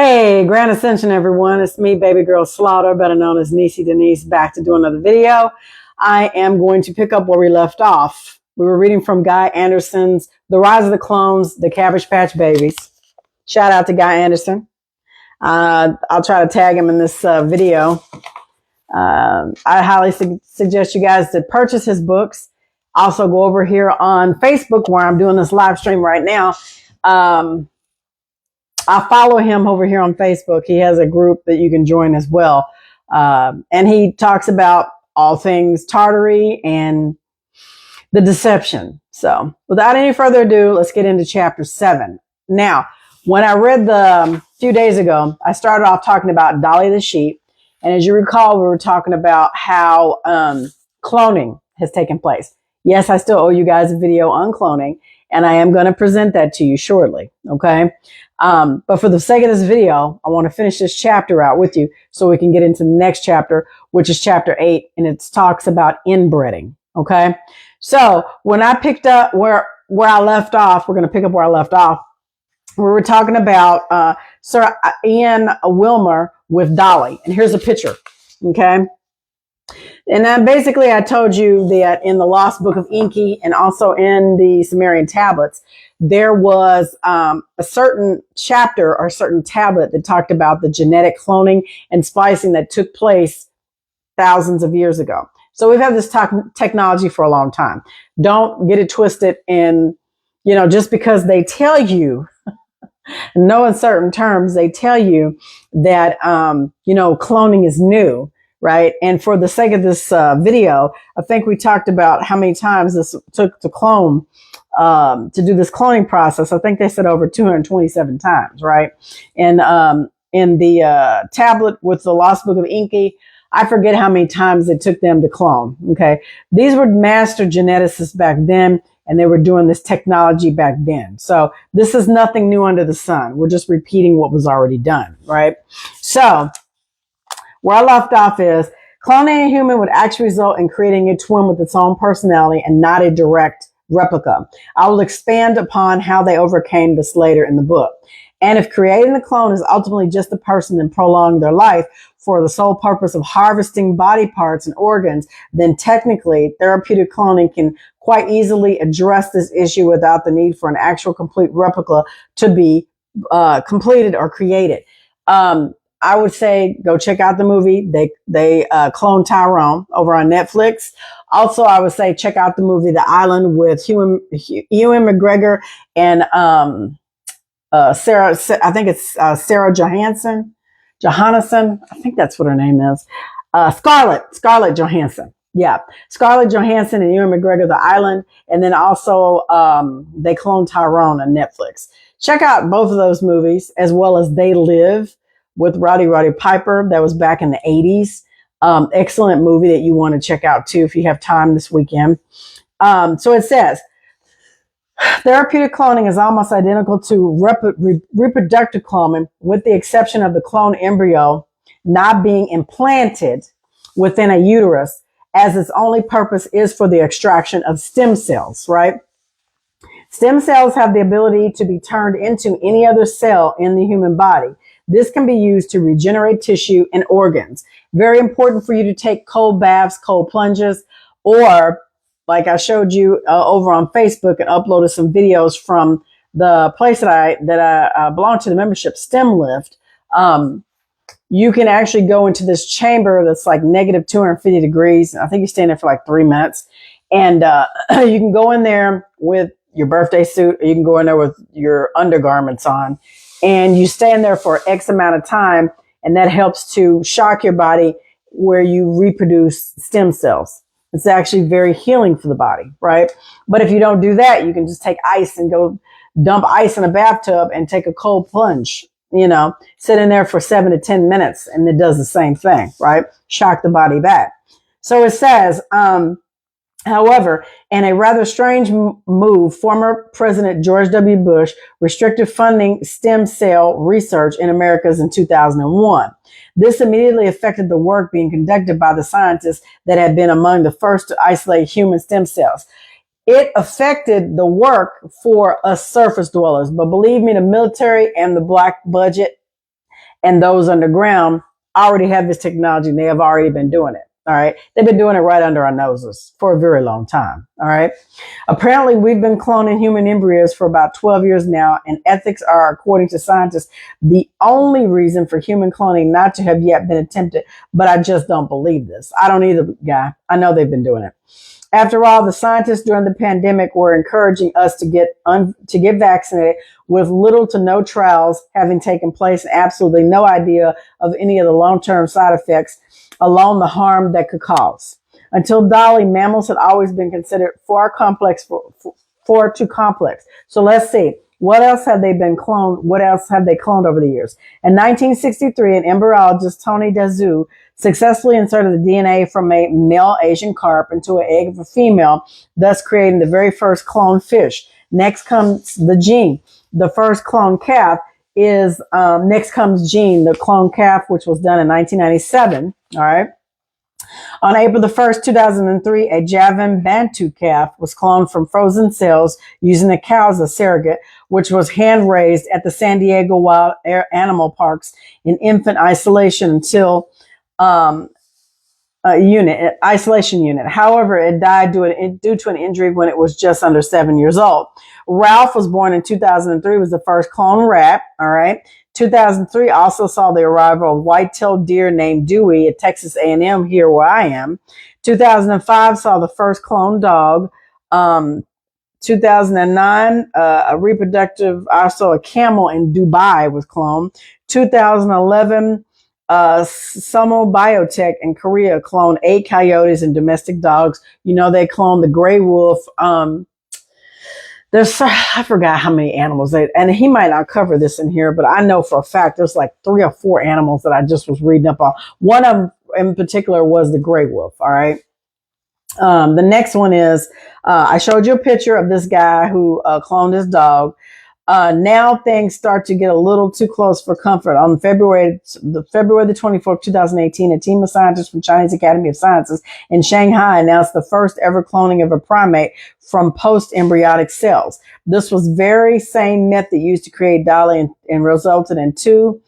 Hey, Grand Ascension, everyone. It's me, Baby Girl Slaughter, better known as Niecy Denise, back to do another video. I am going to pick up where we left off. We were reading from Guy Anderson's The Rise of the Clones, the Cabbage Patch Babies. Shout out to Guy Anderson. I'll try to tag him in this video. I highly suggest you guys to purchase his books. Also go over here on Facebook where I'm doing this live stream right now. I follow him over here on Facebook. He has a group that you can join as well. And he talks about all things Tartary and the deception. So without any further ado, let's get into chapter 7. Now, when I read a few days ago, I started off talking about Dolly the sheep. And as you recall, we were talking about how cloning has taken place. Yes, I still owe you guys a video on cloning, and I am going to present that to you shortly. Okay. But for the sake of this video, I want to finish this chapter out with you so we can get into the next chapter, which is chapter 8, and it talks about inbreeding. Okay. So when I picked up where I left off, we're going to pick up where I left off. We were talking about Sir Ian Wilmer with Dolly, and here's a picture. Okay. And then basically I told you that in the Lost Book of Enki and also in the Sumerian tablets, there was a certain chapter or a certain tablet that talked about the genetic cloning and splicing that took place thousands of years ago. So we've had this technology for a long time. Don't get it twisted. And, you know, just because they tell you, no uncertain terms, they tell you that, you know, cloning is new. Right. And for the sake of this video, I think we talked about how many times this took to clone, to do this cloning process. I think they said over 227 times. Right. And in the tablet with the Lost Book of Enki, I forget how many times it took them to clone. OK, these were master geneticists back then, and they were doing this technology back then. So this is nothing new under the sun. We're just repeating what was already done. Right. So where I left off is cloning a human would actually result in creating a twin with its own personality and not a direct replica. I will expand upon how they overcame this later in the book. And if creating the clone is ultimately just the person and prolonging their life for the sole purpose of harvesting body parts and organs, then technically therapeutic cloning can quite easily address this issue without the need for an actual complete replica to be completed or created. I would say go check out the movie. They clone Tyrone over on Netflix. Also, I would say check out the movie The Island with Ewan McGregor and Sarah. I think it's Sarah Johansson. I think that's what her name is. Scarlett Johansson. Yeah, Scarlett Johansson and Ewan McGregor, The Island, and then also they clone Tyrone on Netflix. Check out both of those movies as well as They Live with Roddy Piper. That was back in the 80s. Excellent movie that you want to check out too if you have time this weekend. So it says, therapeutic cloning is almost identical to reproductive cloning, with the exception of the clone embryo not being implanted within a uterus, as its only purpose is for the extraction of stem cells, right? Stem cells have the ability to be turned into any other cell in the human body. This can be used to regenerate tissue and organs. Very important for you to take cold baths, cold plunges, or like I showed you over on Facebook and uploaded some videos from the place that I belong to, the membership Stem Lift. You can actually go into this chamber that's like negative 250 degrees. I think you stay in there for like 3 minutes, and you can go in there with your birthday suit, or you can go in there with your undergarments on. And you stay in there for X amount of time, and that helps to shock your body where you reproduce stem cells. It's actually very healing for the body, right? But if you don't do that, you can just take ice and go dump ice in a bathtub and take a cold plunge, you know, sit in there for 7 to 10 minutes, and it does the same thing, right? Shock the body back. So it says, however, in a rather strange move, former President George W. Bush restricted funding stem cell research in Americas in 2001. This immediately affected the work being conducted by the scientists that had been among the first to isolate human stem cells. It affected the work for us surface dwellers, but believe me, the military and the black budget and those underground already have this technology and they have already been doing it. All right. They've been doing it right under our noses for a very long time. All right. Apparently, we've been cloning human embryos for about 12 years now, and ethics are, according to scientists, the only reason for human cloning not to have yet been attempted. But I just don't believe this. I don't either, guy. I know they've been doing it. After all, the scientists during the pandemic were encouraging us to get vaccinated with little to no trials having taken place and absolutely no idea of any of the long-term side effects alone the harm that could cause. Until Dolly, mammals had always been considered far too complex. So let's see. What else have they been cloned? What else have they cloned over the years? In 1963, an embryologist, Tony Dazou, successfully inserted the DNA from a male Asian carp into an egg of a female, thus creating the very first cloned fish. Next comes the gene. The first cloned calf is, next comes Gene, the cloned calf, which was done in 1997. All right. On April the 1st, 2003, a Javan Bantu calf was cloned from frozen cells using a cow as a surrogate, which was hand-raised at the San Diego Wild Animal Parks in infant isolation until isolation unit. However, it died due to an injury when it was just under 7 years old. Ralph was born in 2003, was the first cloned rat. All right. 2003 also saw the arrival of white-tailed deer named Dewey at Texas A&M, here where I am. 2005 saw the first cloned dog. 2009, also a camel in Dubai was cloned. 2011, Sumo Biotech in Korea cloned 8 coyotes and domestic dogs. You know, they cloned the gray wolf. I forgot how many animals and he might not cover this in here, but I know for a fact there's like 3 or 4 animals that I just was reading up on. One of them in particular was the gray wolf. All right. The next one is, I showed you a picture of this guy who cloned his dog. Now things start to get a little too close for comfort. On February the 24th, 2018, a team of scientists from Chinese Academy of Sciences in Shanghai announced the first ever cloning of a primate from post-embryonic cells. This was very same method used to create Dolly and resulted in 2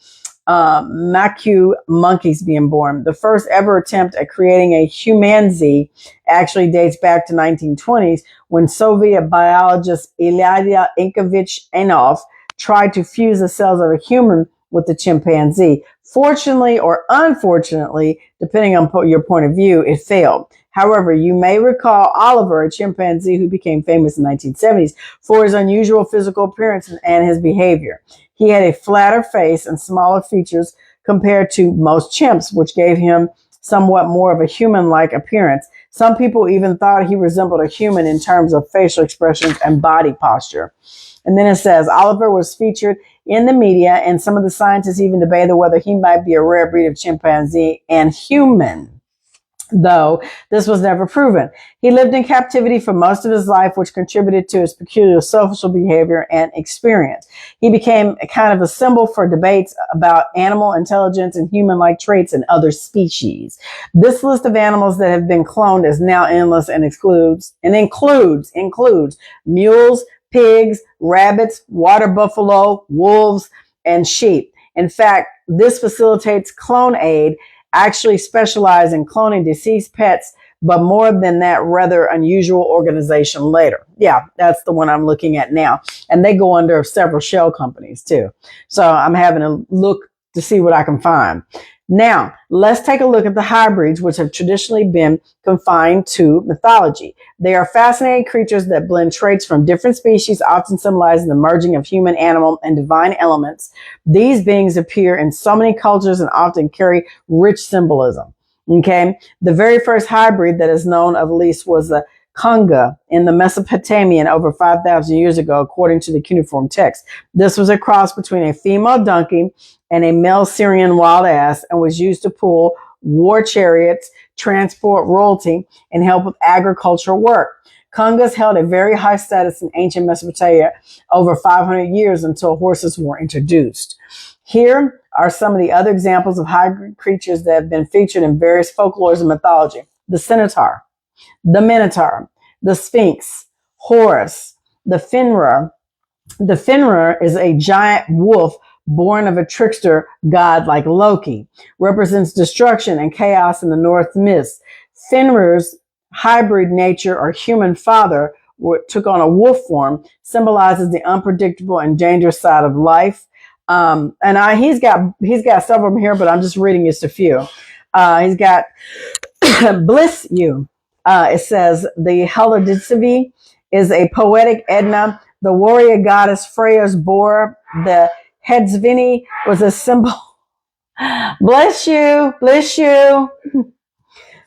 Macu monkeys being born. The first ever attempt at creating a humanzee actually dates back to 1920s when Soviet biologist Ilya Inkovich Enov tried to fuse the cells of a human with the chimpanzee. Fortunately or unfortunately, depending on your point of view, it failed. However, you may recall Oliver, a chimpanzee who became famous in the 1970s for his unusual physical appearance and his behavior. He had a flatter face and smaller features compared to most chimps, which gave him somewhat more of a human-like appearance. Some people even thought he resembled a human in terms of facial expressions and body posture. And then it says, Oliver was featured in the media, and some of the scientists even debated whether he might be a rare breed of chimpanzee and human, though this was never proven. He lived in captivity for most of his life, which contributed to his peculiar social behavior and experience. He became a kind of a symbol for debates about animal intelligence and human-like traits in other species. This list of animals that have been cloned is now endless and includes mules, pigs, rabbits, water buffalo, wolves, and sheep. In fact, this facilitates clone aid, actually specialize in cloning deceased pets, but more than that, rather unusual organization later. Yeah, that's the one I'm looking at now. And they go under several shell companies too. So I'm having a look to see what I can find. Now, let's take a look at the hybrids, which have traditionally been confined to mythology. They are fascinating creatures that blend traits from different species, often symbolizing the merging of human, animal, and divine elements. These beings appear in so many cultures and often carry rich symbolism. Okay. The very first hybrid that is known of least was the Conga in the Mesopotamian over 5,000 years ago, according to the cuneiform text. This was a cross between a female donkey and a male Syrian wild ass and was used to pull war chariots, transport royalty, and help with agricultural work. Congas held a very high status in ancient Mesopotamia over 500 years until horses were introduced. Here are some of the other examples of hybrid creatures that have been featured in various folklores and mythology. The Centaur, the Minotaur, the Sphinx, Horus, the Fenrir. The Fenrir is a giant wolf born of a trickster god like Loki, represents destruction and chaos in the north mist. Fenrir's hybrid nature or human father took on a wolf form, symbolizes the unpredictable and dangerous side of life. He's got several of them here, but I'm just reading just a few. He's got Bliss You. It says the Heladitsivi is a poetic Edna. The warrior goddess Freya's boar. The Hedsvini was a symbol. Bless you. Bless you.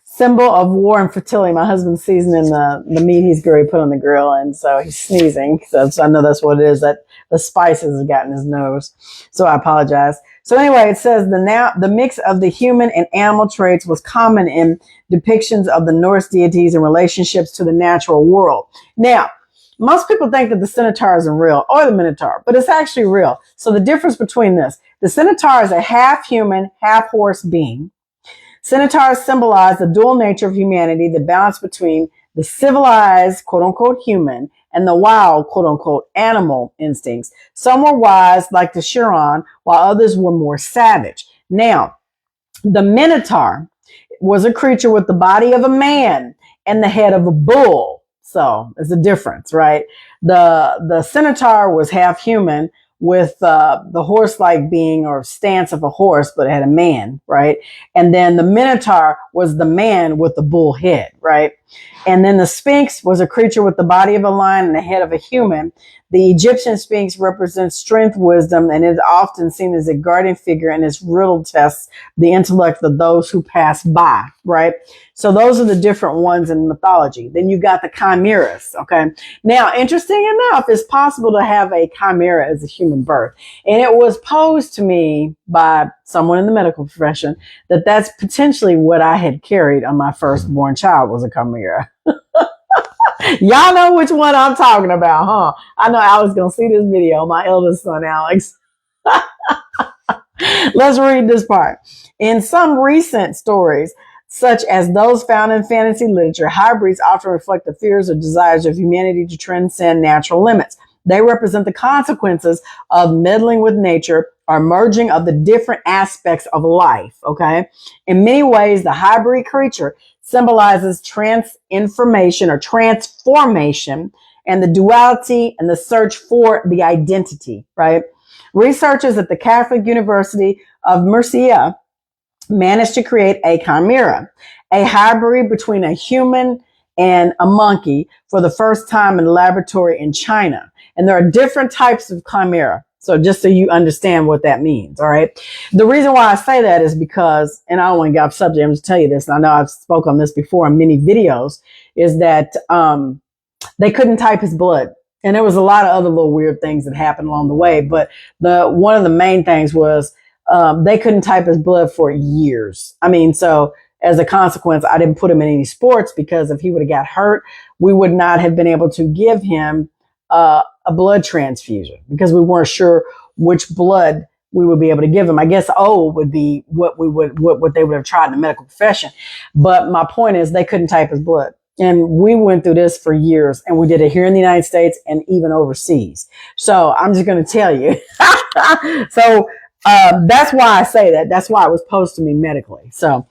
Symbol of war and fertility. My husband's seasoning the meat he's going to put on the grill, and so he's sneezing. So I know that's what it is. That the spices have gotten his nose. So I apologize. So anyway, it says the mix of the human and animal traits was common in depictions of the Norse deities and relationships to the natural world. Now, most people think that the centaur isn't real, or the minotaur, but it's actually real. So the difference between this, the centaur is a half human, half horse being. Centaurs symbolize the dual nature of humanity, the balance between the civilized, quote unquote, human and the wild, quote unquote, animal instincts. Some were wise, like the Chiron, while others were more savage. Now, the minotaur was a creature with the body of a man and the head of a bull. So there's a difference, right? The centaur was half human, with the horse-like being or stance of a horse, but it had a man, right? And then the minotaur was the man with the bull head, right? And then the sphinx was a creature with the body of a lion and the head of a human. The Egyptian sphinx represents strength, wisdom, and is often seen as a guardian figure, and its riddle tests the intellect of those who pass by, right? So those are the different ones in mythology. Then you've got the chimeras, okay? Now, interesting enough, it's possible to have a chimera as a human birth. And it was posed to me by someone in the medical profession that that's potentially what I had carried on my firstborn child, was a chimera. Y'all know which one I'm talking about, huh? I know Alex gonna see this video, my eldest son, Alex. Let's read this part. In some recent stories, such as those found in fantasy literature, hybrids often reflect the fears or desires of humanity to transcend natural limits. They represent the consequences of meddling with nature or merging of the different aspects of life, okay? In many ways, the hybrid creature symbolizes transformation or transformation and the duality and the search for the identity, right? Researchers at the Catholic University of Murcia managed to create a chimera, a hybrid between a human and a monkey, for the first time in a laboratory in China. And there are different types of chimera. So just so you understand what that means, all right? The reason why I say that is because, and I don't want to get off subject, I'm just tell you this, and I know I've spoke on this before in many videos, is that they couldn't type his blood. And there was a lot of other little weird things that happened along the way, but one of the main things was they couldn't type his blood for years. I mean, so as a consequence, I didn't put him in any sports, because if he would have got hurt, we would not have been able to give him a blood transfusion, because we weren't sure which blood we would be able to give him. I guess O would be what they would have tried in the medical profession. But my point is, they couldn't type his blood. And we went through this for years, and we did it here in the United States and even overseas. So I'm just going to tell you. So that's why I say that. That's why it was posed to me medically. So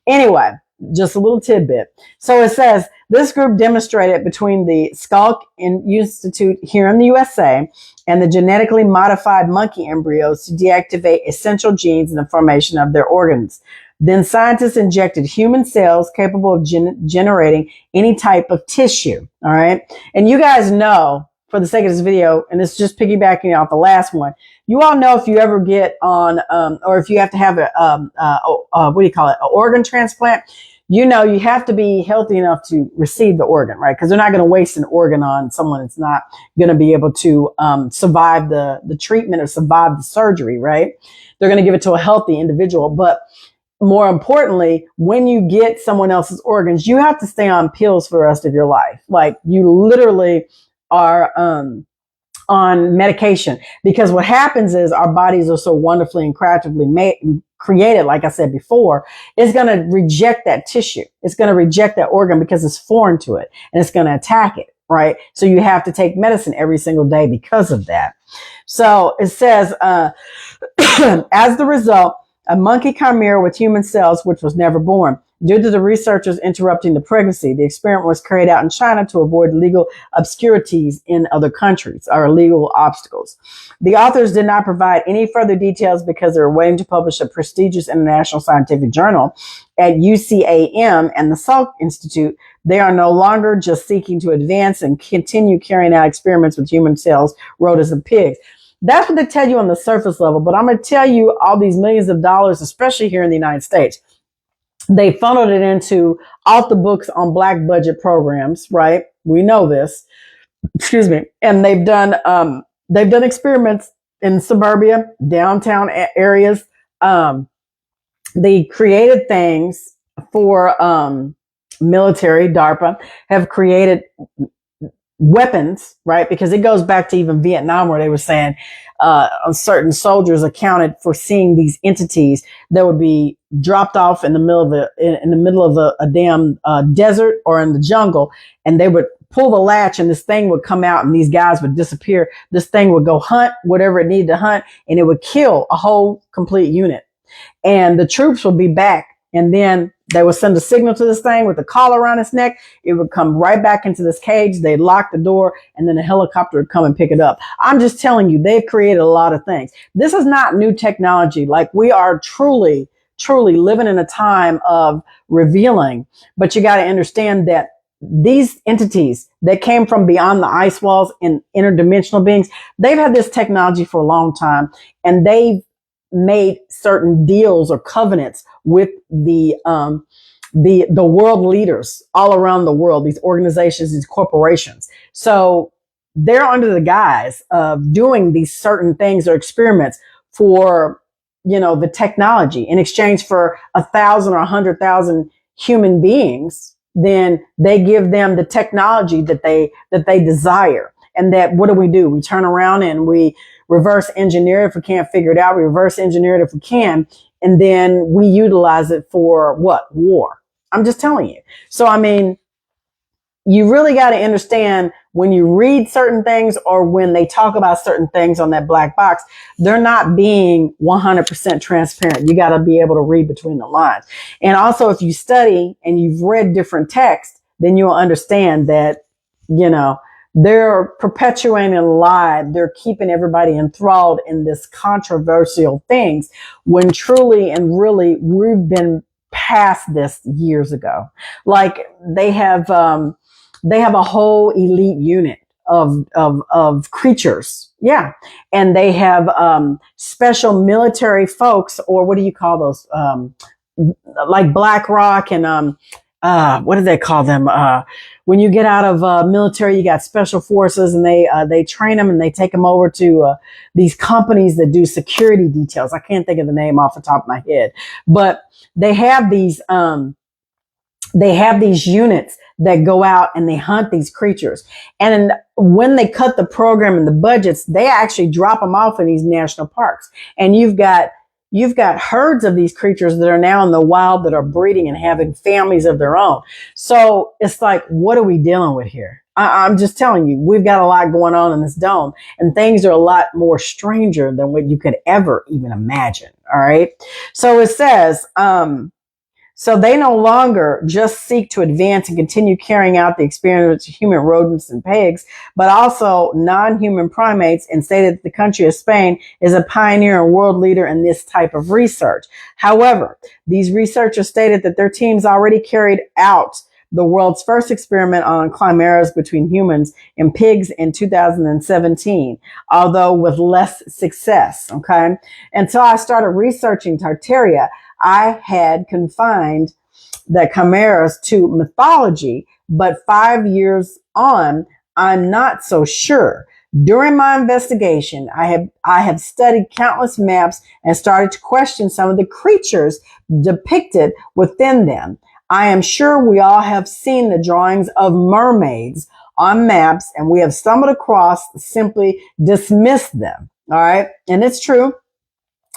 anyway, just a little tidbit. So it says, this group demonstrated between the Skulk Institute here in the USA and the genetically modified monkey embryos to deactivate essential genes in the formation of their organs. Then scientists injected human cells capable of generating any type of tissue. All right. And you guys know, for the sake of this video, and it's just piggybacking off the last one, you all know if you ever get on, or if you have to have what do you call it? An organ transplant. You know, you have to be healthy enough to receive the organ, right? Because they're not going to waste an organ on someone that's not going to be able to survive the treatment or survive the surgery, right? They're going to give it to a healthy individual. But more importantly, when you get someone else's organs, you have to stay on pills for the rest of your life. Like, you literally are on medication, because what happens is our bodies are so wonderfully and craftively created, like I said before, it's going to reject that tissue. It's going to reject that organ because it's foreign to it, and it's going to attack it. right? So you have to take medicine every single day because of that. So it says, as the result, a monkey chimera with human cells, which was never born. Due to the researchers interrupting the pregnancy, the experiment was carried out in China to avoid legal obscurities in other countries or legal obstacles. The authors did not provide any further details because they were waiting to publish a prestigious international scientific journal at UCAM and the Salk Institute. They are no longer just seeking to advance and continue carrying out experiments with human cells, rodents, and pigs. That's what they tell you on the surface level, but I'm going to tell you all these millions of dollars, especially here in the United States. They funneled it into off the books on black budget programs, right? We know this. Excuse me. And they've done experiments in suburbia, downtown areas. They created things for military. DARPA have created weapons, right? Because it goes back to even Vietnam, where they were saying certain soldiers accounted for seeing these entities that would be dropped off in the middle of a damn desert or in the jungle, and they would pull the latch and this thing would come out and these guys would disappear. This thing would go hunt whatever it needed to hunt, and it would kill a whole complete unit, and the troops would be back, and then they would send a signal to this thing with a collar around its neck. It would come right back into this cage. They'd lock the door, and then a helicopter would come and pick it up. I'm just telling you, they've created a lot of things. This is not new technology. Like, we are truly living in a time of revealing. But you got to understand that these entities that came from beyond the ice walls and interdimensional beings, they've had this technology for a long time, and they've made certain deals or covenants with the world leaders all around the world, these organizations, these corporations. So they're under the guise of doing these certain things or experiments for, the technology in exchange for 1,000 or 100,000 human beings. Then they give them the technology that they desire. And that, what do? We turn around and we reverse engineer it if we can't figure it out. We reverse engineer it if we can. And then we utilize it for what? War. I'm just telling you. So, I mean, you really got to understand, when you read certain things or when they talk about certain things on that black box, they're not being 100% transparent. You got to be able to read between the lines. And also, if you study and you've read different texts, then you'll understand that, they're perpetuating a lie. They're keeping everybody enthralled in this controversial things, when truly and really we've been past this years ago. Like, they have a whole elite unit of creatures. Yeah. And they have special military folks, or what do you call those? Like BlackRock and what do they call them? When you get out of military, you got special forces, and they train them and they take them over to these companies that do security details. I can't think of the name off the top of my head, but they have these units that go out and they hunt these creatures. And when they cut the program and the budgets, they actually drop them off in these national parks. And you've got herds of these creatures that are now in the wild that are breeding and having families of their own. So it's like, what are we dealing with here? I'm just telling you, we've got a lot going on in this dome, and things are a lot more stranger than what you could ever even imagine. All right. So it says, so they no longer just seek to advance and continue carrying out the experiments of human rodents and pigs, but also non-human primates, and stated that the country of Spain is a pioneer and world leader in this type of research. However, these researchers stated that their teams already carried out the world's first experiment on chimeras between humans and pigs in 2017, although with less success. Okay. Until I started researching Tartaria, I had confined the chimeras to mythology, but 5 years on, I'm not so sure. During my investigation, I have studied countless maps and started to question some of the creatures depicted within them. I am sure we all have seen the drawings of mermaids on maps, and we have stumbled across, simply dismissed them. All right. And it's true.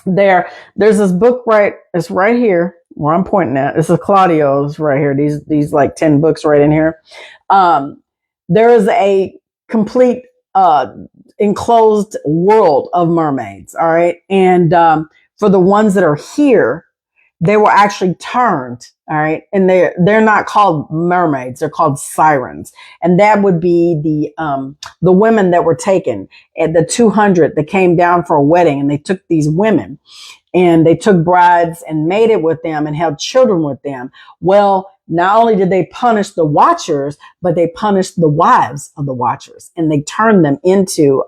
There's this book it's right here where I'm pointing at. This is Claudio's right here. These like 10 books right in here. there is a complete enclosed world of mermaids. All right. And for the ones that are here, they were actually turned. All right. And they're not called mermaids. They're called sirens. And that would be the women that were taken at the 200 that came down for a wedding, and they took these women and they took brides and mated with them and had children with them. Well, not only did they punish the watchers, but they punished the wives of the watchers, and they turned them into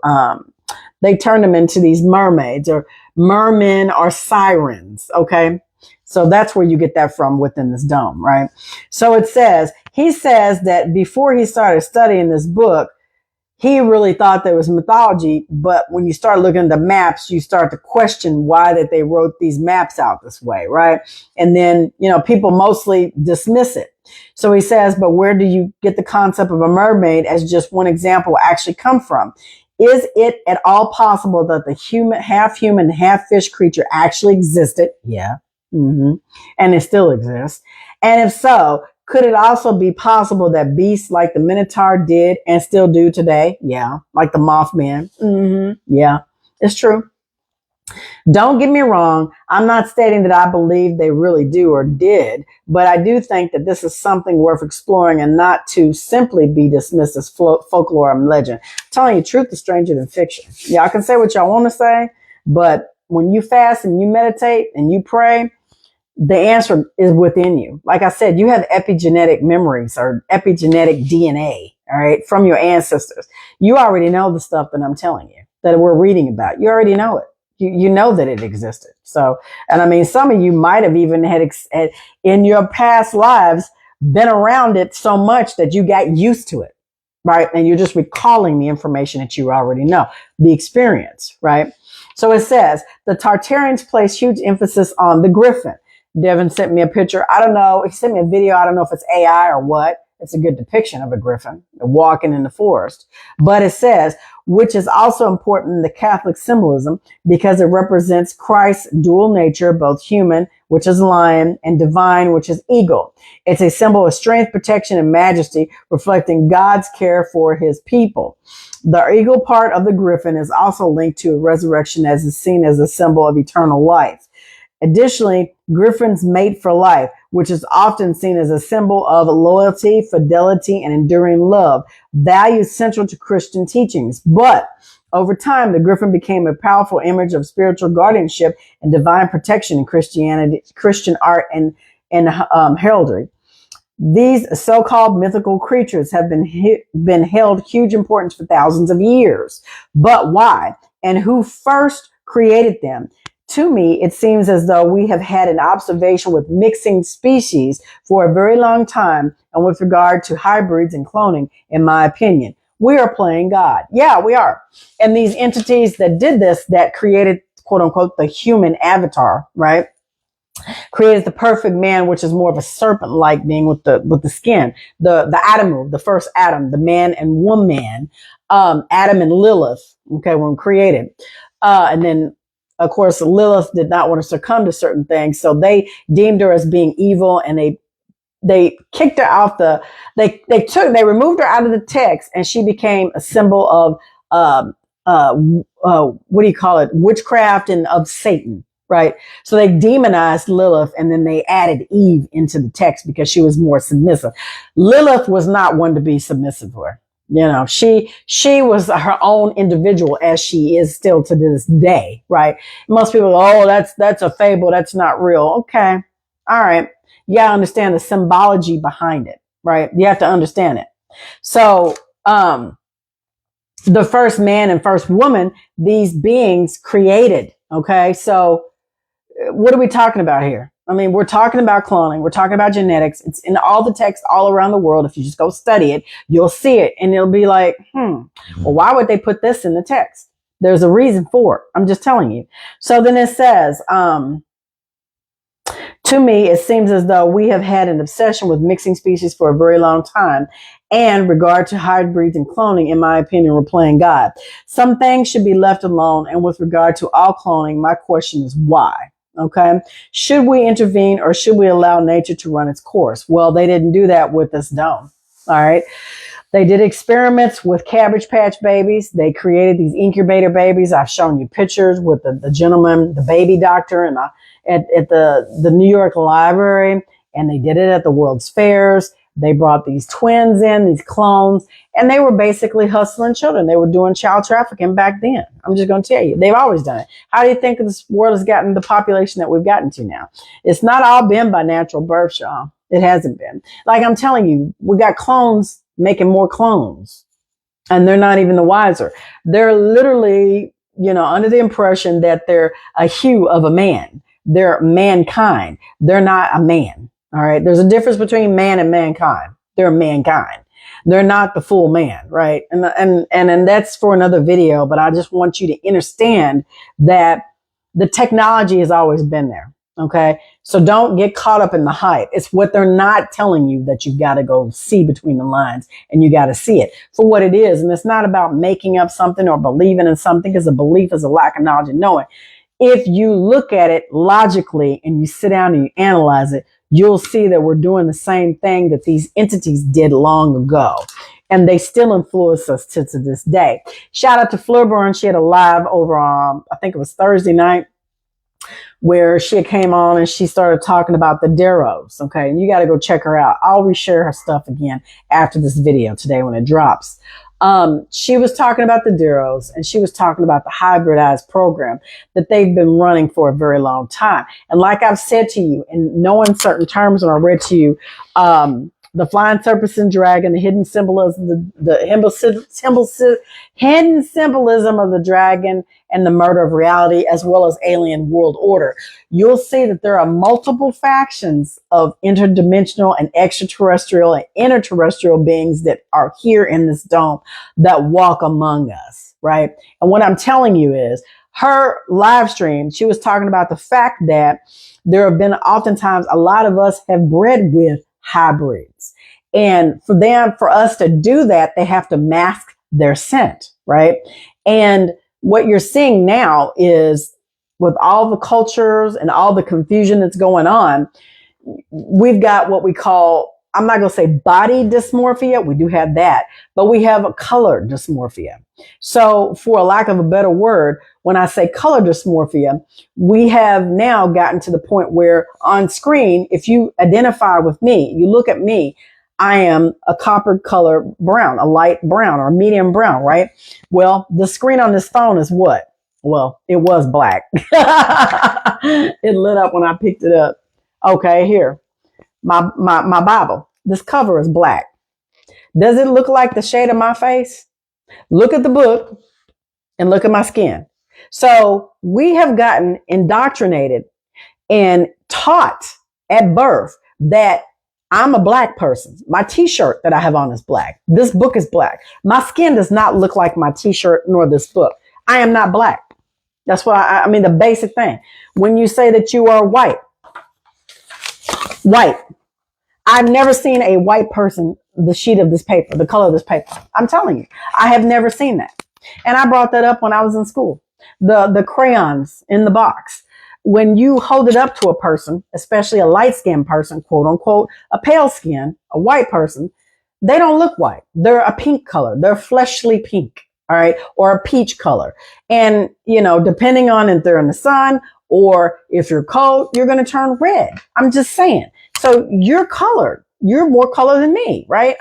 these mermaids or mermen or sirens. Okay. So that's where you get that from within this dome, right? So he says that before he started studying this book, he really thought there was mythology, but when you start looking at the maps, you start to question why that they wrote these maps out this way, right? And then, people mostly dismiss it. So he says, but where do you get the concept of a mermaid as just one example actually come from? Is it at all possible that the human, half fish creature actually existed? Yeah. Mm-hmm. And it still exists. And if so, could it also be possible that beasts like the Minotaur did and still do today? Yeah. Like the Mothman. Mm-hmm. Yeah, it's true. Don't get me wrong. I'm not stating that I believe they really do or did, but I do think that this is something worth exploring and not to simply be dismissed as folklore and legend. I'm telling you, truth is stranger than fiction. Y'all can say what y'all want to say, but when you fast and you meditate and you pray, the answer is within you. Like I said, you have epigenetic memories or epigenetic DNA, all right, from your ancestors. You already know the stuff that I'm telling you, that we're reading about. You already know it. You know that it existed. So, and I mean, some of you might have even had in your past lives been around it so much that you got used to it, right? And you're just recalling the information that you already know, the experience, right? So it says the Tartarians place huge emphasis on the griffin. Devin sent me a picture. I don't know. He sent me a video. I don't know if it's AI or what. It's a good depiction of a griffin walking in the forest. But it says, which is also important in the Catholic symbolism because it represents Christ's dual nature, both human, which is lion, and divine, which is eagle. It's a symbol of strength, protection, and majesty, reflecting God's care for his people. The eagle part of the griffin is also linked to a resurrection as is seen as a symbol of eternal life. Additionally, griffins mate for life, which is often seen as a symbol of loyalty, fidelity, and enduring love, values central to Christian teachings. But over time, the griffin became a powerful image of spiritual guardianship and divine protection in Christianity, Christian art, and heraldry. These so-called mythical creatures have been held huge importance for thousands of years. But why? And who first created them? To me, it seems as though we have had an observation with mixing species for a very long time. And with regard to hybrids and cloning, in my opinion, we are playing God. Yeah, we are. And these entities that did this, that created, quote unquote, the human avatar, right? Created the perfect man, which is more of a serpent-like being with the skin. The Adamu, the first Adam, the man and woman, Adam and Lilith, okay, when created. And then, of course, Lilith did not want to succumb to certain things, so they deemed her as being evil, and they kicked her out they removed her out of the text, and she became a symbol of what do you call it? Witchcraft and of Satan, right? So they demonized Lilith, and then they added Eve into the text because she was more submissive. Lilith was not one to be submissive for. She was her own individual, as she is still to this day, right? Most people go, oh, that's a fable. That's not real. Okay. All right. You gotta understand the symbology behind it, right? You have to understand it. So, the first man and first woman, these beings created. Okay. So what are we talking about here? I mean, we're talking about cloning. We're talking about genetics. It's in all the texts all around the world. If you just go study it, you'll see it. And it'll be like, well, why would they put this in the text? There's a reason for it. I'm just telling you. So then it says, to me, it seems as though we have had an obsession with mixing species for a very long time. And regard to hybrids and cloning, in my opinion, we're playing God. Some things should be left alone. And with regard to all cloning, my question is why? Okay. Should we intervene or should we allow nature to run its course? Well, they didn't do that with this dome. All right. They did experiments with Cabbage Patch babies. They created these incubator babies. I've shown you pictures with the gentleman, the baby doctor, and at the New York Library, and they did it at the World's Fairs. They brought these twins in, these clones, and they were basically hustling children. They were doing child trafficking back then. I'm just going to tell you, they've always done it. How do you think this world has gotten the population that we've gotten to now? It's not all been by natural birth, y'all. It hasn't been. Like I'm telling you, we got clones making more clones, and they're not even the wiser. They're literally, under the impression that they're a hue of a man. They're mankind. They're not a man. All right. There's a difference between man and mankind. They're mankind. They're not the full man. Right. And that's for another video, but I just want you to understand that the technology has always been there. Okay. So don't get caught up in the hype. It's what they're not telling you that you've got to go see between the lines, and you got to see it for what it is. And it's not about making up something or believing in something, because a belief is a lack of knowledge and knowing. If you look at it logically and you sit down and you analyze it, you'll see that we're doing the same thing that these entities did long ago. And they still influence us to this day. Shout out to Fleur Burn. She had a live over on, I think it was Thursday night, where she came on and she started talking about the Deros. Okay. And you got to go check her out. I'll reshare her stuff again after this video today when it drops. She was talking about the Deros, and she was talking about the hybridized program that they've been running for a very long time. And like I've said to you, in no uncertain terms, when I read to you, the flying serpent dragon, the hidden symbolism, hidden symbolism of the dragon, and the murder of reality, as well as alien world order. You'll see that there are multiple factions of interdimensional and extraterrestrial and interterrestrial beings that are here in this dome that walk among us, right? And what I'm telling you is, her live stream, she was talking about the fact that there have been oftentimes a lot of us have bred with hybrids. And for us to do that, they have to mask their scent, right? And what you're seeing now is, with all the cultures and all the confusion that's going on, we've got what we call, I'm not going to say body dysmorphia. We do have that, but we have a color dysmorphia. So for a lack of a better word, when I say color dysmorphia, we have now gotten to the point where on screen, if you identify with me, you look at me, I am a copper color brown, a light brown or a medium brown, right? Well, the screen on this phone is what? Well, it was black. It lit up when I picked it up. Okay, here, my Bible. This cover is black. Does it look like the shade of my face? Look at the book and look at my skin. So we have gotten indoctrinated and taught at birth that I'm a black person. My t-shirt that I have on is black. This book is black. My skin does not look like my t-shirt nor this book. I am not black. That's what I mean, the basic thing. When you say that you are white, I've never seen a white person, the sheet of this paper, the color of this paper. I'm telling you, I have never seen that. And I brought that up when I was in school. The crayons in the box. When you hold it up to a person, especially a light-skinned person, quote unquote, a pale skin, a white person, they don't look white. They're a pink color. They're fleshly pink, all right, or a peach color. And, depending on if they're in the sun or if you're cold, you're going to turn red. I'm just saying. So you're colored. You're more color than me, right?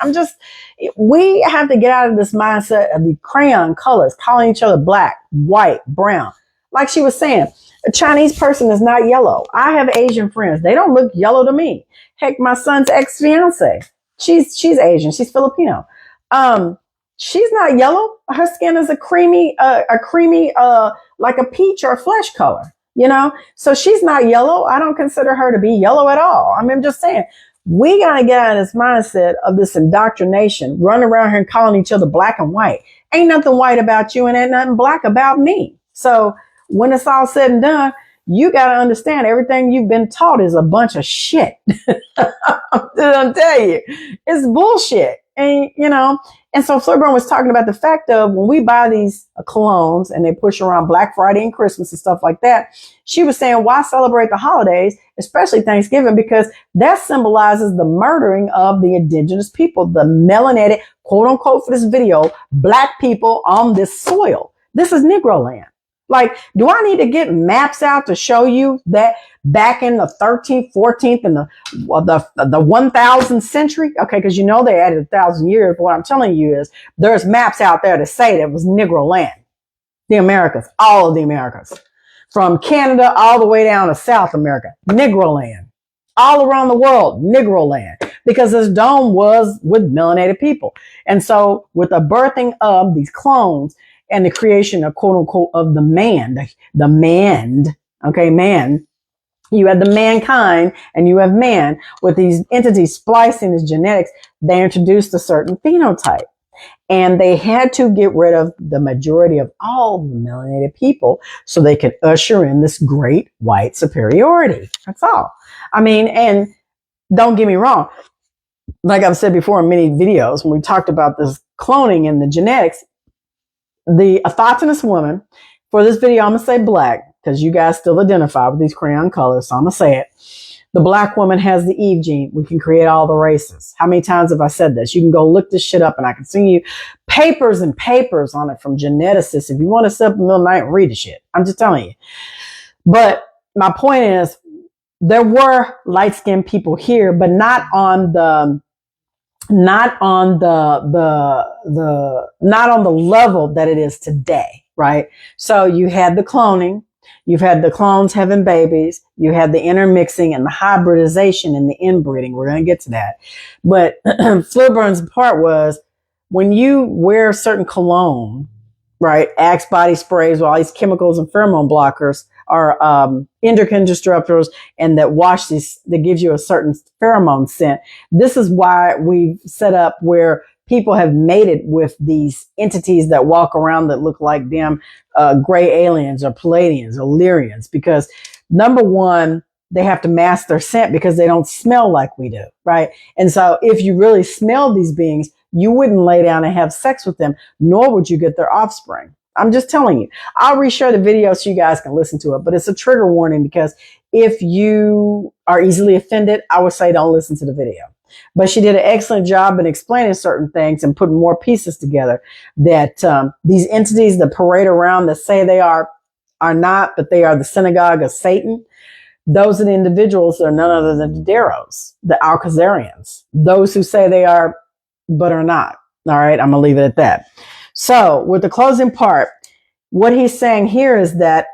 We have to get out of this mindset of the crayon colors, calling each other black, white, brown. Like she was saying, a Chinese person is not yellow. I have Asian friends. They don't look yellow to me. Heck, my son's ex-fiance, she's Asian. She's Filipino. She's not yellow. Her skin is a creamy, like a peach or a flesh color, So she's not yellow. I don't consider her to be yellow at all. I'm just saying, we got to get out of this mindset of this indoctrination, running around here and calling each other black and white. Ain't nothing white about you and ain't nothing black about me. So when it's all said and done, you got to understand everything you've been taught is a bunch of shit. I'm telling you, it's bullshit. And, and so Fleur Burn was talking about the fact of when we buy these colognes and they push around Black Friday and Christmas and stuff like that, she was saying, why celebrate the holidays, especially Thanksgiving, because that symbolizes the murdering of the indigenous people, the melanated, quote unquote, for this video, black people on this soil. This is Negro land. Like, do I need to get maps out to show you that back in the 13th, 14th, and the 1000th century? Okay, because you know they added 1,000 years. But what I'm telling you is there's maps out there to say that it was Negro land. The Americas, all of the Americas. From Canada all the way down to South America, Negro land. All around the world, Negro land. Because this dome was with melanated people. And so with the birthing of these clones and the creation of quote unquote of the man, okay, man, you have the mankind and you have man with these entities splicing his genetics, they introduced a certain phenotype. And they had to get rid of the majority of all the melanated people so they could usher in this great white superiority. That's all. I mean, and don't get me wrong. Like I've said before in many videos, when we talked about this cloning and the genetics, the autochthonous woman, for this video, I'm going to say black because you guys still identify with these crayon colors. So I'm going to say it. The black woman has the Eve gene. We can create all the races. How many times have I said this? You can go look this shit up and I can send you papers and papers on it from geneticists. If you want to sit up in the middle of the night and read the shit, I'm just telling you. But my point is, there were light-skinned people here, but not on the level that it is today, right? So you had the cloning. You've had the clones having babies. You had the intermixing and the hybridization and the inbreeding. We're going to get to that. But Fliburn's part was when you wear certain cologne, right? Axe body sprays with all these chemicals and pheromone blockers are endocrine disruptors and that wash these, that gives you a certain pheromone scent. This is why we've set up where people have mated with these entities that walk around that look like them gray aliens or Palladians or Lyrians, because number one, they have to mask their scent because they don't smell like we do, right? And so if you really smell these beings, you wouldn't lay down and have sex with them, nor would you get their offspring. I'm just telling you. I'll reshare the video so you guys can listen to it, but it's a trigger warning because if you are easily offended, I would say don't listen to the video. But she did an excellent job in explaining certain things and putting more pieces together that these entities that parade around that say they are not, but they are the synagogue of Satan. Those are the individuals that are none other than the Deros, the Alcazarians, those who say they are, but are not. All right, I'm going to leave it at that. So with the closing part, what he's saying here is that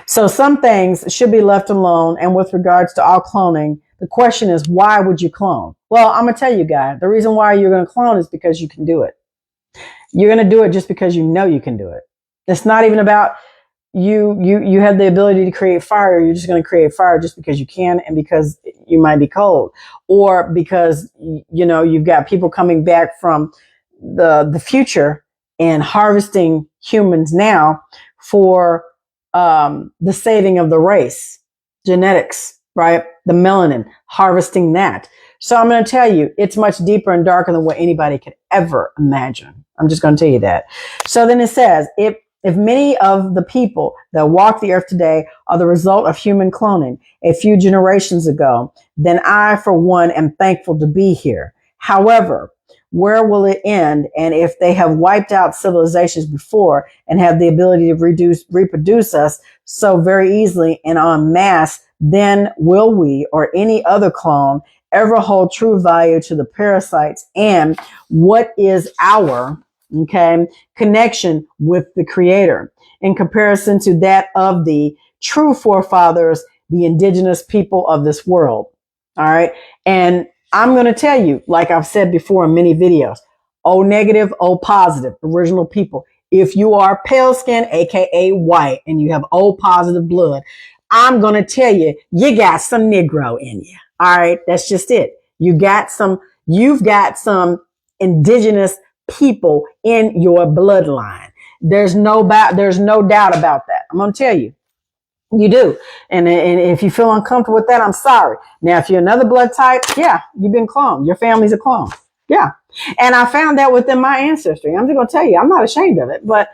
so some things should be left alone. And with regards to all cloning, the question is, why would you clone? Well, I'm going to tell you guys, the reason why you're going to clone is because you can do it. You're going to do it just because you know you can do it. It's not even about you have the ability to create fire. You're just going to create fire just because you can and because you might be cold, or because, you know, you've got people coming back from the future and harvesting humans now for the saving of the race, genetics, right? The melanin, harvesting that. So I'm going to tell you, it's much deeper and darker than what anybody could ever imagine. I'm just going to tell you that. So then it says, if many of the people that walk the earth today are the result of human cloning a few generations ago, then I, for one, am thankful to be here. However, where will it end? And if they have wiped out civilizations before and have the ability to reproduce us so very easily and en masse, then will we or any other clone ever hold true value to the parasites? And what is our connection with the Creator in comparison to that of the true forefathers, the indigenous people of this world? All right. And I'm going to tell you, like I've said before in many videos, O negative, O positive, original people. If you are pale skin, aka white, and you have O positive blood, I'm going to tell you, you got some Negro in you. All right. That's just it. You've got some indigenous people in your bloodline. There's no doubt about that. I'm going to tell you. You do. And if you feel uncomfortable with that, I'm sorry. Now, if you're another blood type, yeah, you've been cloned. Your family's a clone. Yeah. And I found that within my ancestry. I'm just going to tell you, I'm not ashamed of it. But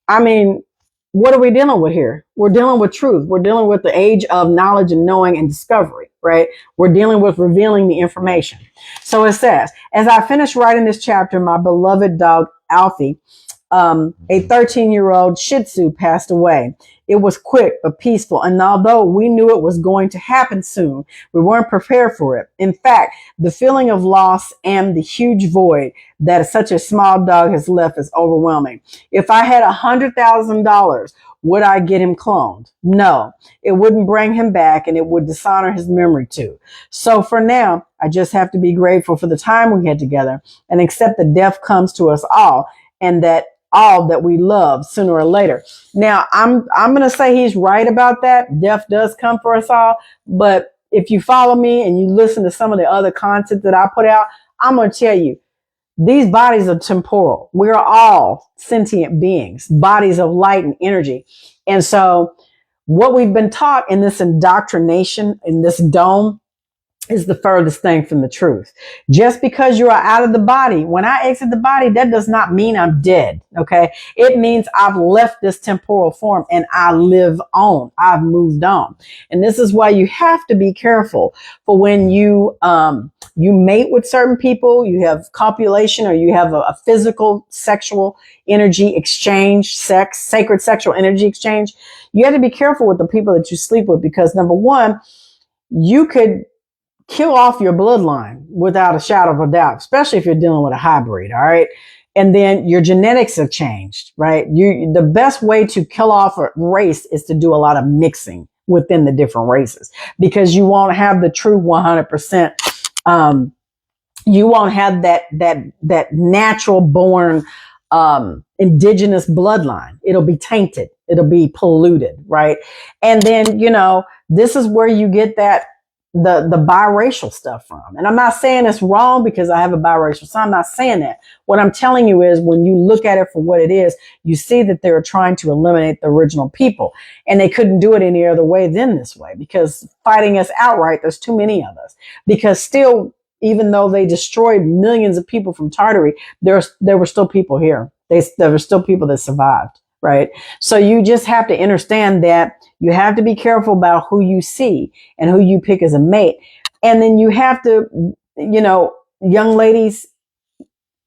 I mean, what are we dealing with here? We're dealing with truth. We're dealing with the age of knowledge and knowing and discovery, right? We're dealing with revealing the information. So it says, as I finished writing this chapter, my beloved dog, Alfie, a 13-year-old Shih Tzu, passed away. It was quick but peaceful, and although we knew it was going to happen soon, we weren't prepared for it. In fact, the feeling of loss and the huge void that such a small dog has left is overwhelming. If I had $100,000, would I get him cloned? No, it wouldn't bring him back, and it would dishonor his memory too. So for now, I just have to be grateful for the time we had together and accept that death comes to us all, and that all that we love sooner or later. Now, I'm going to say he's right about that. Death does come for us all. But if you follow me and you listen to some of the other content that I put out, I'm going to tell you, these bodies are temporal. We're all sentient beings, bodies of light and energy. And so what we've been taught in this indoctrination, in this dome, is the furthest thing from the truth. Just because you are out of the body, when I exit the body, that does not mean I'm dead. Okay. It means I've left this temporal form and I live on. I've moved on. And this is why you have to be careful for when you mate with certain people, you have copulation, or you have a physical sexual energy exchange, sacred sexual energy exchange. You have to be careful with the people that you sleep with, because number one, you could kill off your bloodline without a shadow of a doubt, especially if you're dealing with a hybrid. All right. And then your genetics have changed, right? The best way to kill off a race is to do a lot of mixing within the different races, because you won't have the true 100%. You won't have that natural born, indigenous bloodline. It'll be tainted. It'll be polluted. Right. And then, this is where you get that, the biracial stuff from. And I'm not saying it's wrong because I have a biracial son. I'm not saying that. What I'm telling you is, when you look at it for what it is, you see that they're trying to eliminate the original people, and they couldn't do it any other way than this way, because fighting us outright, there's too many of us. Because still, even though they destroyed millions of people from Tartary, there were still people here. There were still people that survived. Right. So you just have to understand that you have to be careful about who you see and who you pick as a mate. And then you have to, young ladies,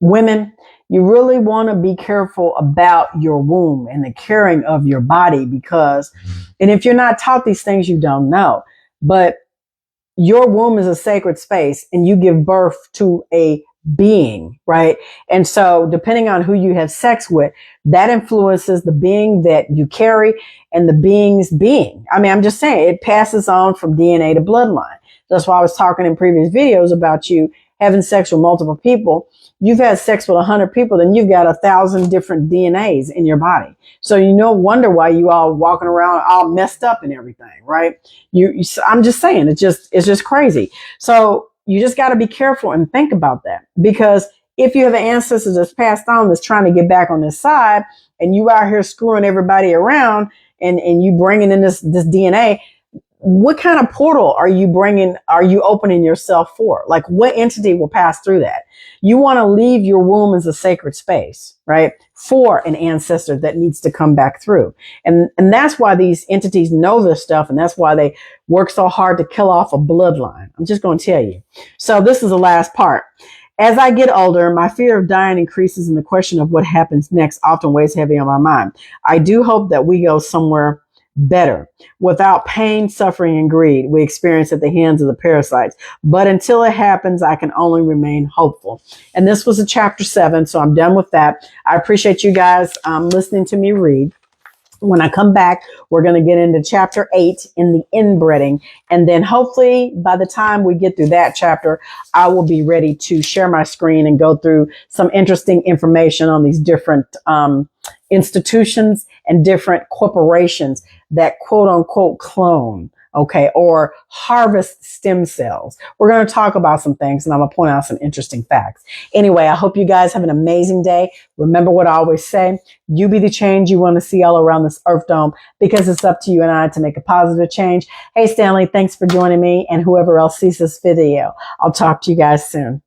women, you really want to be careful about your womb and the caring of your body, because, and if you're not taught these things, you don't know. But your womb is a sacred space, and you give birth to a being, right? And so depending on who you have sex with, that influences the being that you carry and the being's being. I mean, I'm just saying, it passes on from DNA to bloodline. That's why I was talking in previous videos about you having sex with multiple people. You've had sex with 100 people, then you've got 1,000 different DNAs in your body. So no wonder why you all walking around all messed up and everything, right? I'm just saying, it's just crazy. So you just got to be careful and think about that, because if you have an ancestor that's passed on that's trying to get back on this side, and you out here screwing everybody around, and you bringing in this DNA, what kind of portal are you opening yourself for? Like, what entity will pass through that? You want to leave your womb as a sacred space, right? For an ancestor that needs to come back through. And that's why these entities know this stuff. And that's why they work so hard to kill off a bloodline. I'm just going to tell you. So this is the last part. As I get older, my fear of dying increases, and the question of what happens next often weighs heavy on my mind. I do hope that we go somewhere better without pain, suffering, and greed we experience at the hands of the parasites. But until it happens, I can only remain hopeful. And this was a chapter 7, so I'm done with that. I appreciate you guys listening to me read. When I come back, we're going to get into chapter 8 in the inbreeding. And then hopefully by the time we get through that chapter, I will be ready to share my screen and go through some interesting information on these different institutions and different corporations that quote unquote clone, okay, or harvest stem cells. We're going to talk about some things, and I'm going to point out some interesting facts. Anyway, I hope you guys have an amazing day. Remember what I always say, you be the change you want to see all around this Earth Dome, because it's up to you and I to make a positive change. Hey, Stanley, thanks for joining me, and whoever else sees this video. I'll talk to you guys soon.